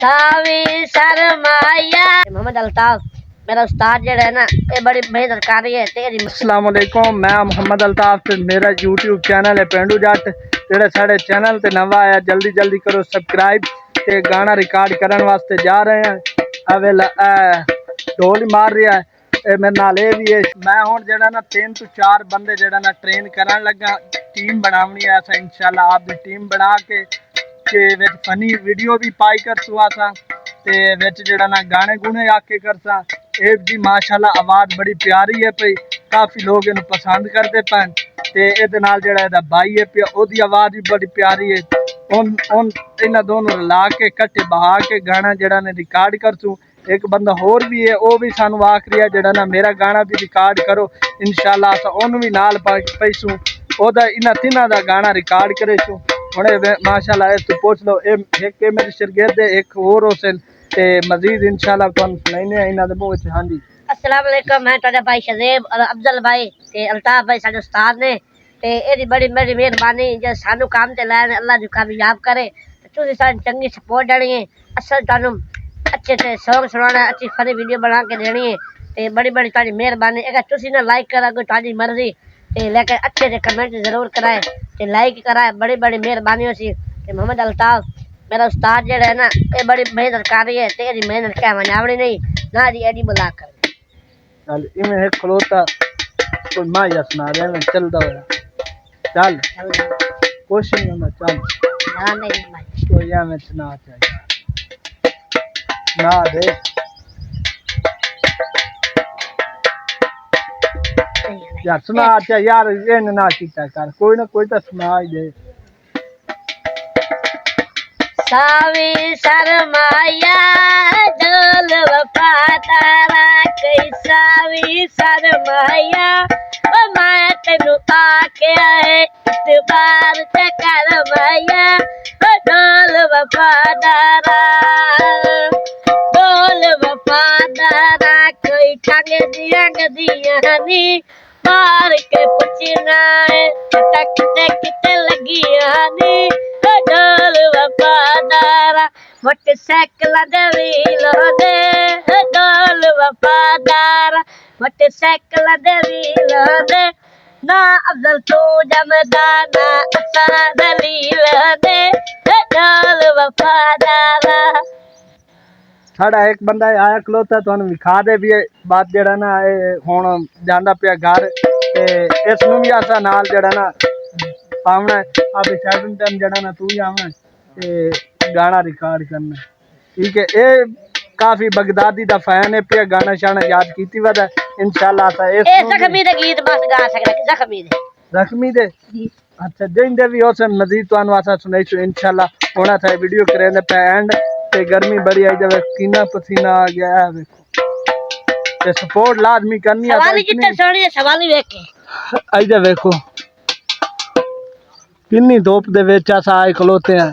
सावी शर्माया। मोहम्मद अल्ताफ मेरा उस्ताद जो है ना, ये बड़ी मेहनत कर रही है तेरी। अस्सलाम वालेकुम, मैं मोहम्मद अल्ताफ ते मेरा यूट्यूब चैनल है पेंडू जट। जेड़ा साढ़े चैनल ते नवा आया जल्दी जल्दी करो सब्सक्राइब। ते गाना रिकॉर्ड करने वास्ते जा रहे हैं। अवेल ढोल मार रहा है मेरे नाल भी है। मैं हुण जेड़ा ना 3 to 4 बंदे जेड़ा ना ट्रेन करन लगा। टीम बनावनी है असा इंशाल्लाह। आपकी टीम बना के विच फनी वीडियो भी पाई करसूं असा ते विच जेड़ा ना गाने गुने आके करसा। एक जी माशाल्लाह आवाज़ बड़ी प्यारी है पई, काफ़ी लोग इन्हू पसंद करते पैन। ते इहदे नाल जेड़ा इहदा भाई है पिया ओदी आवाज़ भी बड़ी प्यारी है। इन्हां दोनों रला के कट्ठे बहा के गाना जेड़ा ने रिकॉर्ड करसूं। एक बंदा होर भी है, वो भी सानू आख रहा है जेड़ा ना मेरा गाना भी रिकॉर्ड करो। इंशाल्लाह अस ओनू भी नाल पैसूं, ओदा इन्हां तिन्हां दा गाना रिकॉर्ड करेसूं। हुणे माशाल्लाह इस तू पुछ लो, एक मेरे शागिर्द है, एक होर हुसैन ते मजीद इंशाल्लाह तुहानू सुनाइने इन्हां दे मुंह च। हां जी, अस्सलाम वालेकुम। मैं तुहाडा भाई शज़ेब और अफजल भाई ते अल्ताफ भाई साडे उस्ताद ने। ते एदी बड़ी बड़ी मेहरबानी जे सानू काम ते लाए अल्लाह जो कामयाब करे। तुसीं साडी चंगी सपोर्ट देनी है। असल तुहानू अच्छे से सॉन्ग सुनाना, अच्छी फनी वीडियो बना के देनी है। ते बड़ी बड़ी तुहाडी मेहरबानी। अगर तुसीं ना लाइक करा कोई तुहाडी मर्जी ते लेकिन अच्छे से कमेंट जरूर कराए ते लाइक कराए, बड़ी बड़ी मेहरबानी होसी। ते मोहम्मद अल्ताफ मेरा उस्ताद जेड़ा है ना, ये बड़ी मेहनत कर रही है। तेरी मेहनत क्या मनावनी नहीं ना जी एडी बुला कर। चल इवें एक खलोता कोई माया सुना रहा है चलदा होया। चल कुछ नहीं होंदा, चल ना नहीं भाई कोई एवें सुना चाहिए ना दे। यार सुना चाहिए यार, ये ना कीता कर, कोई ना कोई तो सुना ही दे। सावी शर्माया ढोल वफादारा कई सावी शर्माया। ओ मैं तेनू आके आए इतबार ते कर माया। ओ ढोल वफादारा कोई ठग दिया गदियां नी मार के पुछना है टक टक लगियां नी। ओ ढोल वफादारा मोटरसाइकिल दे व्हीलों दे। ओ ढोल वफादारा मोटरसाइकिल दे व्हीलों दे। ना अफजल तू जमदा ना असा दलील दे। ओ ढोल वफादारा। साढ़ा एक बंदा आया खलोता तुहानू विखा दे भी बात जेड़ा ना हुण जांदा पिया घर। ते इसनू भी असा नाल जेड़ा ना पावना अभी सैकंड टाइम जेड़ा ना तू ही आवना ते गाना रिकॉर्ड करना। ठीक है, ये काफी बगदादी दा फैन है पिया, गाना शाना याद कीती वदा इंशाल्लाह असा ए जख्मी दे गीत बस गा सकदा। जख्मी दे अच्छा जिंदे भी हो मजीद तुहानू असा सुनाईसु इंशाल्लाह। होना था वीडियो करेंदे पे एंड ते गर्मी बड़ी आई जावे, कितना पसीना आ गया है देखो। ते सपोर्ट लाजमी करनी है। सवाली कितने सोहनी है, सवाली देख के आई जा देखो किन्नी धूप दे विच अस आए खलोते हैं।